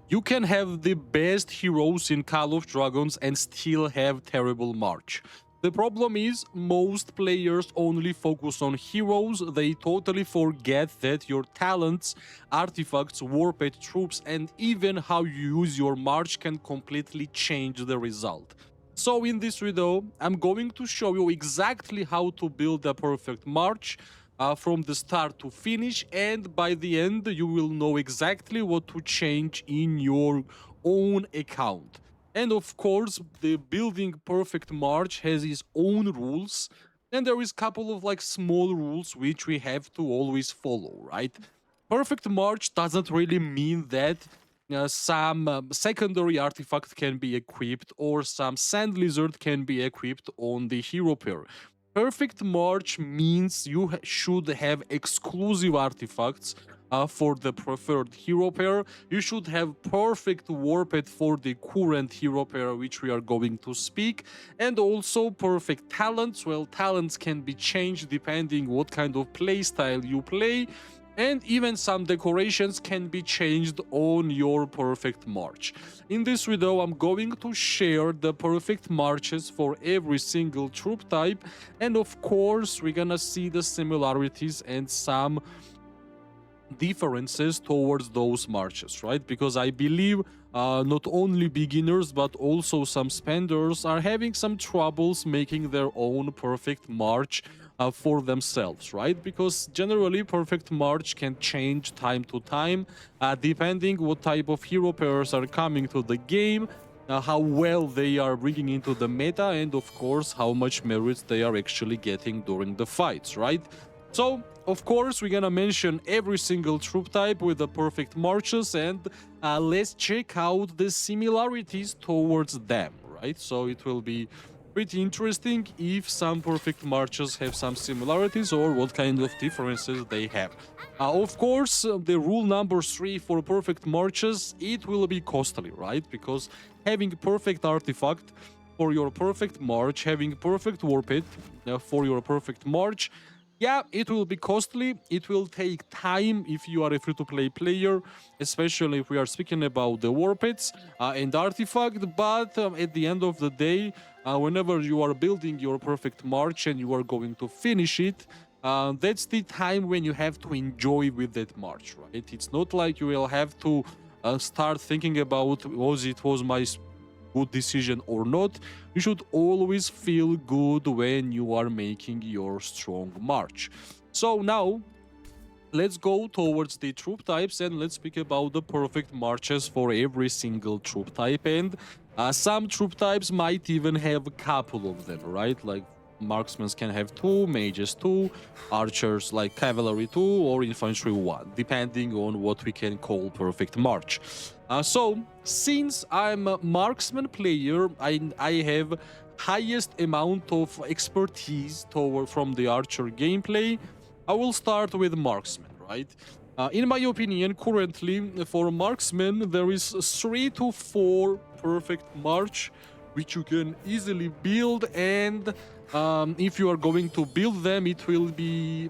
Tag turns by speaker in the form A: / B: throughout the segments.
A: You can have the best heroes in Call of Dragons and still have terrible March. The problem is, most players only focus on heroes. They totally forget that your talents, artifacts, warped troops, and even how you use your march can completely change the result. So in this video, I'm going to show you exactly how to build a perfect march from the start to finish, and by the end you will know exactly what to change in your own account. And of course, the building perfect march has its own rules, and there is a couple of like small rules which we have to always follow, right? Perfect march doesn't really mean that some secondary artifact can be equipped or some sand lizard can be equipped on the hero pair. Perfect March means you should have exclusive artifacts for the preferred hero pair. You should have perfect warped for the current hero pair, which we are going to speak, and also perfect talents. Well, talents can be changed depending what kind of playstyle you play, and even some decorations can be changed on your perfect march. In this video, I'm going to share the perfect marches for every single troop type, and of course, we're gonna see the similarities and some differences towards those marches, right? Because I believe not only beginners but also some spenders are having some troubles making their own perfect march for themselves, right? Because generally perfect march can change time to time depending what type of hero pairs are coming to the game, how well they are bringing into the meta, and of course how much merits they are actually getting during the fights, right? So, of course, we're gonna mention every single troop type with the perfect marches, and let's check out the similarities towards them, right? So it will be pretty interesting if some perfect marches have some similarities or what kind of differences they have. Of course, the rule number 3 for perfect marches, it will be costly, right? Because having perfect artifact for your perfect march, having perfect warped for your perfect march, yeah, it will be costly. It will take time if you are a free-to-play player, especially if we are speaking about the warpeds and artifact. But at the end of the day, whenever you are building your perfect march and you are going to finish it, that's the time when you have to enjoy with that march, right? It's not like you will have to start thinking about was my good decision or not. You should always feel good when you are making your strong march. So now let's go towards the troop types and let's speak about the perfect marches for every single troop type. And some troop types might even have a couple of them, right? Like marksmen can have 2, mages 2, archers like cavalry 2, or infantry 1, depending on what we can call perfect march. So since I'm a marksman player, I have highest amount of expertise from the archer gameplay. I will start with marksman, right? In my opinion, currently for marksman, there is 3 to 4 perfect march which you can easily build, and if you are going to build them, it will be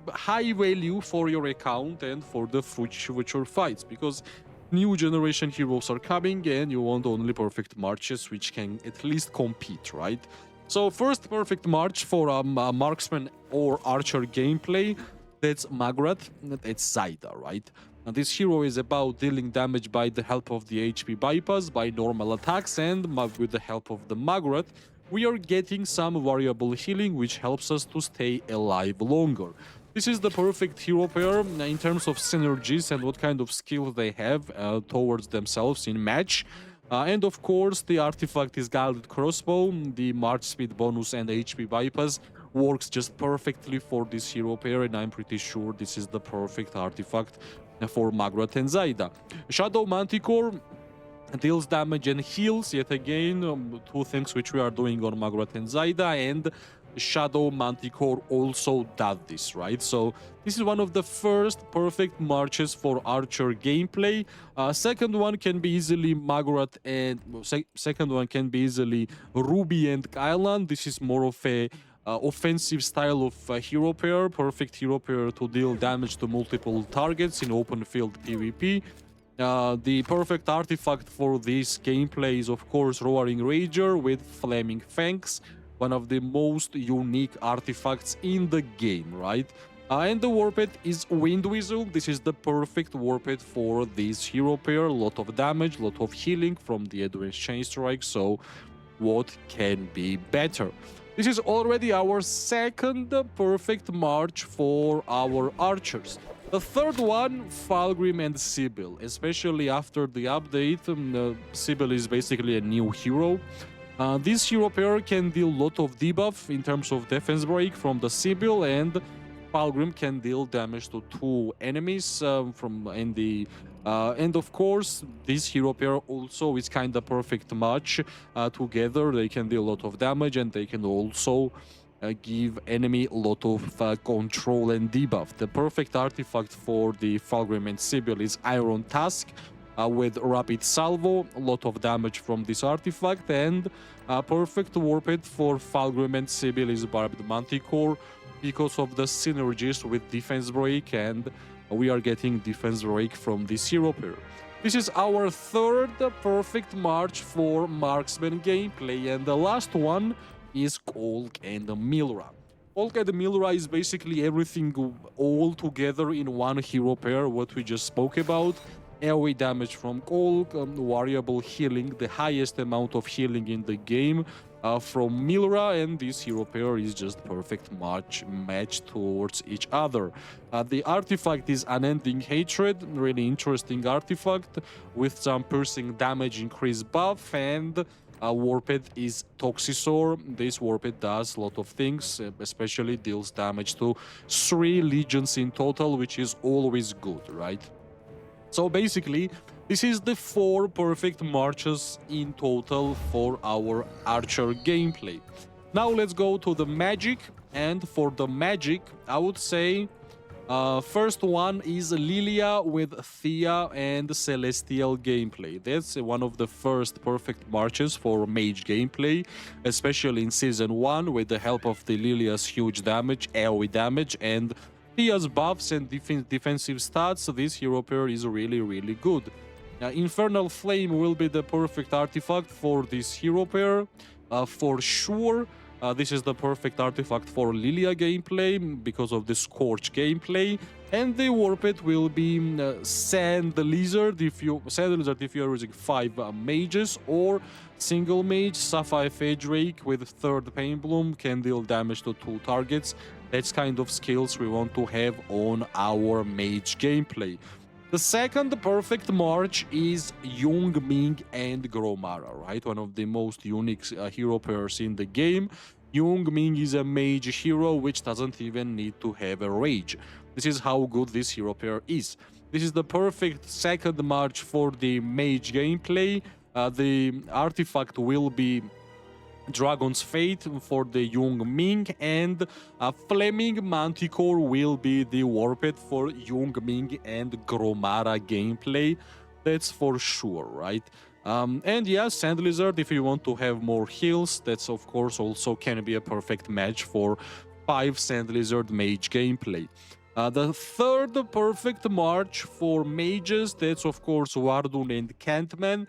A: high value for your account and for the future fights, because new generation heroes are coming and you want only perfect marches which can at least compete, right? So first perfect march for a marksman or archer gameplay, that's Magrat, that's Zaida, right? Now this hero is about dealing damage by the help of the HP bypass, by normal attacks, and with the help of the Magrat, we are getting some variable healing which helps us to stay alive longer. This is the perfect hero pair in terms of synergies and what kind of skill they have towards themselves in match. And of course, the artifact is Guided Crossbow, the March Speed bonus and HP bypass works just perfectly for this hero pair, and I'm pretty sure this is the perfect artifact for Magrat and Zaida. Shadow Manticore deals damage and heals, yet again, two things which we are doing on Magrat and Zaida, and Shadow Manticore also does this, right? So this is one of the first perfect marches for archer gameplay. Second one can be easily Magrat, and second one can be easily Ruby and Kylan. This is more of a offensive style of hero pair, perfect hero pair to deal damage to multiple targets in open field PvP. The perfect artifact for this gameplay is, of course, Roaring Rager with Flaming Fangs, one of the most unique artifacts in the game, right? And the Warped is Wind Whistle. This is the perfect Warped for this hero pair. A lot of damage, lot of healing from the Advanced Chain Strike, so what can be better? This is already our second perfect march for our archers. The third one, Falgrim and Sibyl, especially after the update. Sibyl is basically a new hero. This hero pair can deal a lot of debuff in terms of defense break from the Sibyl, and Falgrim can deal damage to 2 enemies and of course, this hero pair also is kind of perfect match. Together, they can deal a lot of damage, and they can also give enemy a lot of control and debuff. The perfect artifact for the Falgrim and Sibyl is Iron Tusk with Rapid Salvo, a lot of damage from this artifact, and perfect Warped for Falgrim and Sibyl is Barbed Manticore because of the synergies with Defense Break, and we are getting Defense Break from this hero pair. This is our third perfect march for marksman gameplay, and the last one is Kolk and Milra. Kolk and Milra is basically everything all together in one hero pair, what we just spoke about. AoE damage from Kolk, variable healing, the highest amount of healing in the game from Milra, and this hero pair is just perfect match towards each other. The artifact is Unending Hatred, really interesting artifact with some piercing damage increase buff, and Warped is Toxisor. This Warped does a lot of things, especially deals damage to 3 legions in total, which is always good, right? So basically, this is the 4 perfect marches in total for our archer gameplay. Now let's go to the magic, and for the magic, I would say first one is Lilia with Thea and Celestial gameplay. That's one of the first perfect marches for Mage gameplay, especially in Season 1 with the help of the Lilia's huge damage, AoE damage, and Thea's buffs and defensive stats. This hero pair is really good. Infernal Flame will be the perfect artifact for this hero pair, for sure. This is the perfect artifact for Lilia gameplay because of the Scorch gameplay, and the Warped will be Sand Lizard if you are using 5 mages, or single mage Sapphire Phage Drake with 3rd Pain Bloom can deal damage to 2 targets. That's kind of skills we want to have on our mage gameplay. The second perfect march is Young Ming and Gromara, right? One of the most unique hero pairs in the game. Young Ming is a mage hero which doesn't even need to have a rage. This is how good this hero pair is. This is the perfect second march for the mage gameplay. The artifact will be Dragon's Fate for the Young Ming, and Flaming Manticore will be the Warped for Young Ming and Gromara gameplay. That's for sure, right? And yeah, Sand Lizard, if you want to have more heals, that's of course also can be a perfect match for 5 Sand Lizard mage gameplay. The third perfect march for mages, that's of course Wardun and Cantman.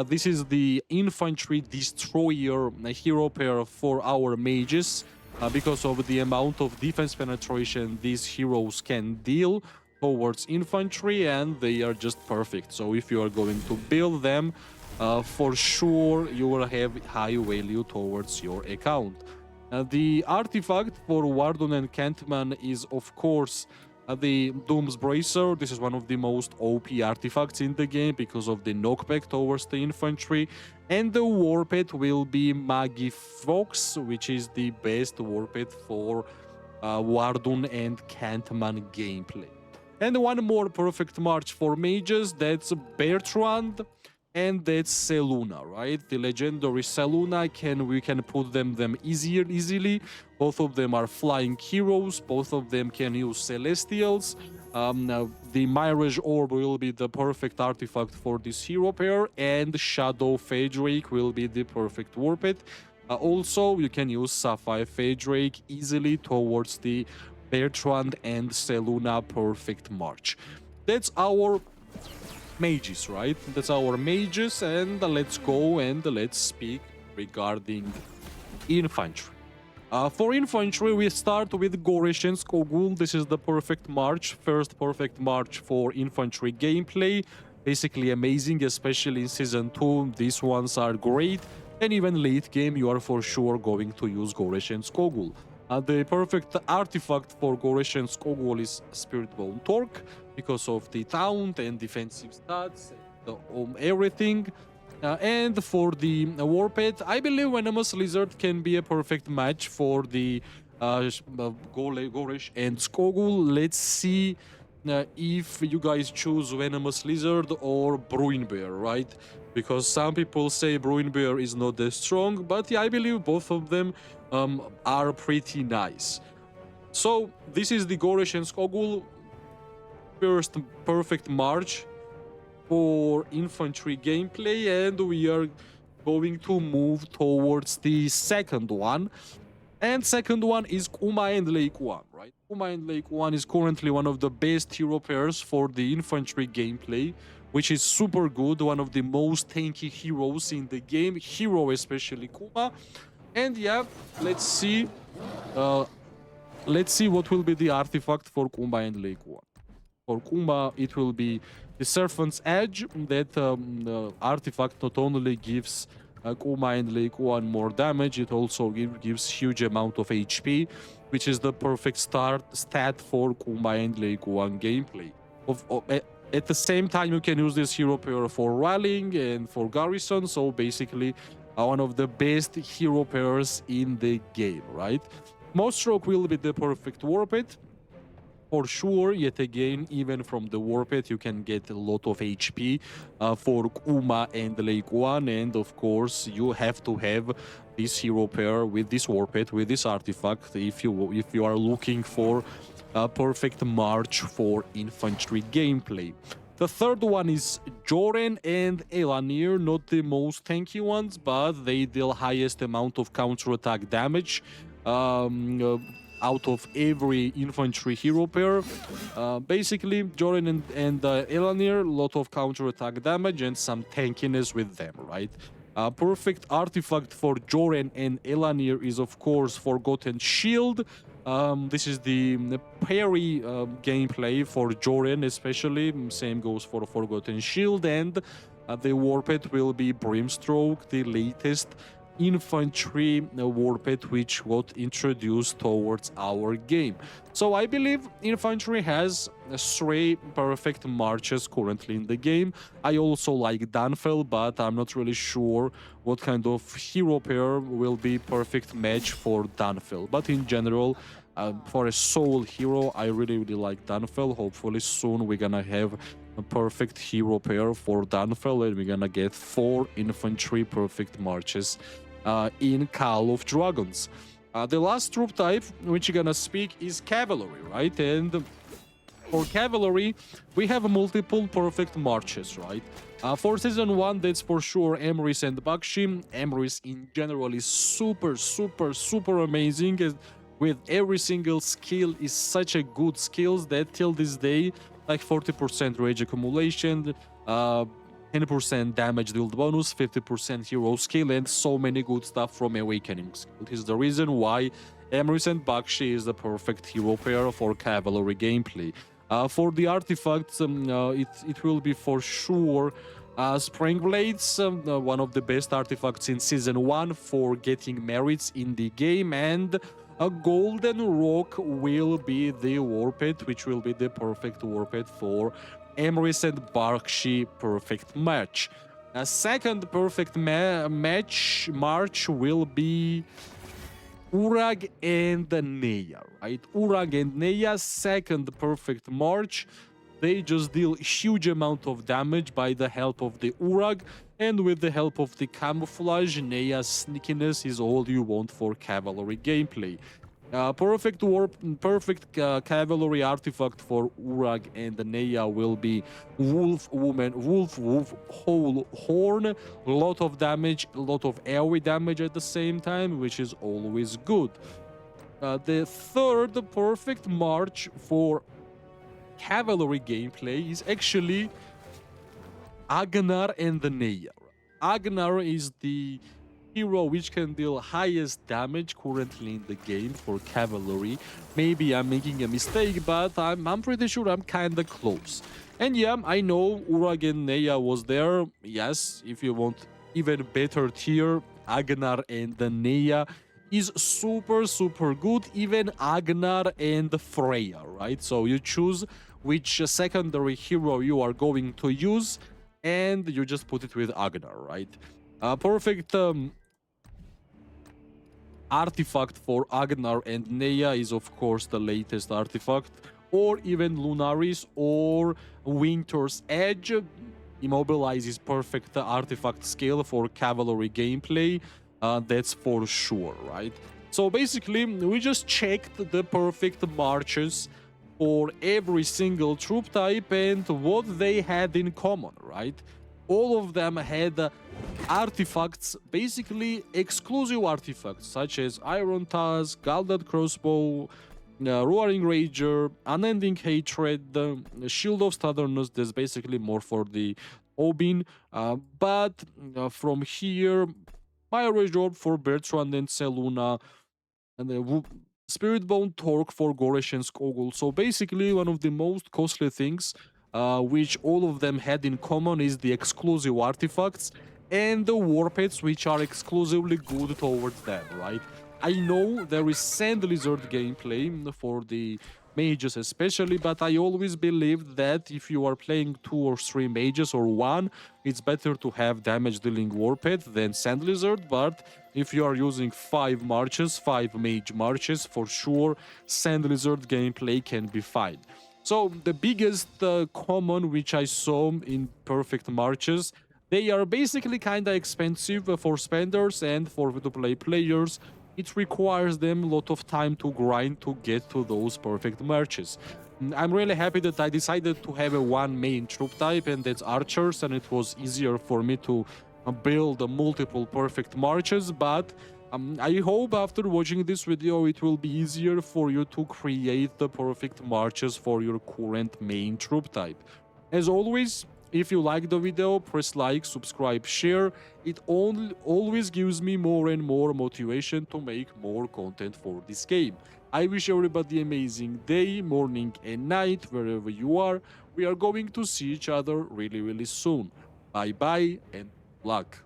A: This is the Infantry Destroyer hero pair for our mages because of the amount of defense penetration these heroes can deal towards infantry, and they are just perfect. So if you are going to build them, for sure you will have high value towards your account. The artifact for Wardun and Cantman is of course the Doom's Bracer. This is one of the most OP artifacts in the game because of the knockback towards the infantry. And the Warped will be Magi Fox, which is the best Warped for Wardun and Cantman gameplay. And one more perfect march for mages, that's Bertrand and that's Seluna, right? The legendary Seluna, we can put them easily. Both of them are flying heroes. Both of them can use Celestials. The Mirage Orb will be the perfect artifact for this hero pair, and Shadow Phage Drake will be the perfect Warped. Also, you can use Sapphire Phage Drake easily towards the Bertrand and Seluna perfect march. That's our mages, right? That's our mages, and let's go and let's speak regarding infantry. For infantry, we start with Goresh and Skogul. This is the perfect march, first perfect march for infantry gameplay. Basically amazing, especially in Season 2. These ones are great. And even late game, you are for sure going to use Goresh and Skogul. The perfect artifact for Goresh and Skogul is Spiritbone Torque because of the taunt and defensive stats, everything. And for the Warped, I believe Venomous Lizard can be a perfect match for the Goresh and Skogul. Let's see if you guys choose Venomous Lizard or Bruin Bear, right? Because some people say Bruin Bear is not that strong, but yeah, I believe both of them are pretty nice. So this is the Goresh and Skogul first perfect march for infantry gameplay, and we are going to move towards the second one. And second one is Kuma and Lake One, right? Kuma and Lake One is currently one of the best hero pairs for the infantry gameplay, which is super good, one of the most tanky heroes in the game, hero especially Kuma. And yeah, let's see what will be the artifact for Kuma and Lake One. For Kuma, it will be the Serpent's Edge. That artifact not only gives Kuma and Lake One more damage, it also gives huge amount of HP, which is the perfect stat for Kuma and Lake One gameplay. At the same time, you can use this hero pair for rallying and for garrison, so basically one of the best hero pairs in the game, right? Mostroke will be the perfect Warped. For sure, yet again, even from the Warped, you can get a lot of HP for Kuma and Lake One, and of course, you have to have this hero pair with this Warped, with this artifact, if you are looking for a perfect march for infantry gameplay. The third one is Joren and Elanir, not the most tanky ones, but they deal highest amount of counterattack damage. Out of every infantry hero pair. Basically, Joren and Elanir, a lot of counterattack damage and some tankiness with them, right? Perfect artifact for Joren and Elanir is, of course, Forgotten Shield. This is the parry gameplay for Joren, especially. Same goes for Forgotten Shield, and the Warped will be Brimstroke, the latest infantry Warped which got introduced towards our game. So I believe infantry has 3 perfect marches currently in the game. I also like Danfel, but I'm not really sure what kind of hero pair will be perfect match for Danfel. But in general, for a soul hero, I really like Danfel. Hopefully soon we're gonna have a perfect hero pair for Danfel, and we're gonna get 4 infantry perfect marches in Call of Dragons. The last troop type which you're gonna speak is Cavalry, right? And for Cavalry, we have multiple perfect marches, right? For Season 1, that's for sure Emrys and Bakshi. Emrys in general is super amazing. With every single skill is such a good skills that till this day, like 40% rage accumulation, 10% damage dealt bonus, 50% hero skill, and so many good stuff from Awakening skill. This is the reason why Emrys and Bakshi is the perfect hero pair for Cavalry gameplay. For the artifacts, it will be for sure Spring Blades, one of the best artifacts in Season 1 for getting merits in the game, and a Golden Rock will be the Warped, which will be the perfect Warped for Emrys and Bakshi perfect match. A second perfect march will be Urag and Neya, right? Urag and Neya, second perfect march. They just deal huge amount of damage by the help of the Urag, and with the help of the camouflage, Neya's sneakiness is all you want for Cavalry gameplay. Perfect Cavalry artifact for Urag and Neya will be Wolf Whole Horn. A lot of damage, a lot of AoE damage at the same time, which is always good. The third perfect march for Cavalry gameplay is actually Agnar and the Neya. Agnar is the hero which can deal highest damage currently in the game for Cavalry. Maybe I'm making a mistake, but I'm pretty sure I'm kinda close. And yeah, I know Uragen Neya was there. Yes, if you want even better tier, Agnar and the Neya is super good. Even Agnar and Freya, right? So you choose which secondary hero you are going to use, and you just put it with Agnar, right? Perfect artifact for Agnar and Neya is of course the latest artifact, or even Lunaris or Winter's Edge. Immobilize is perfect artifact skill for cavalry gameplay, that's for sure, right? So basically, we just checked the perfect marches for every single troop type and what they had in common, right? All of them had artifacts, basically exclusive artifacts, such as Iron Tusk, Gilded Crossbow, Roaring Rager, Unending Hatred, Shield of Stubbornness. That's basically more for the Obin. But from here, Fire Rage Orb for Bertrand and Seluna, and the Spirit Bone Torque for Goresh and Skogul. So basically, one of the most costly things which all of them had in common is the exclusive artifacts and the war pets which are exclusively good towards them, right? I know there is Sand Lizard gameplay for the mages especially, but I always believed that if you are playing 2 or 3 mages or 1, it's better to have damage dealing war pet than Sand Lizard. But if you are using 5 marches, 5 mage marches, for sure Sand Lizard gameplay can be fine. So the biggest common which I saw in perfect marches, they are basically kinda expensive for spenders and for free-to-play players. It requires them a lot of time to grind to get to those perfect marches. I'm really happy that I decided to have a one main troop type, and that's archers, and it was easier for me to build multiple perfect marches. But I hope after watching this video it will be easier for you to create the perfect marches for your current main troop type. As always, if you like the video, press like, subscribe, share. It always gives me more and more motivation to make more content for this game. I wish everybody amazing day, morning and night, wherever you are. We are going to see each other really soon. Bye bye and luck.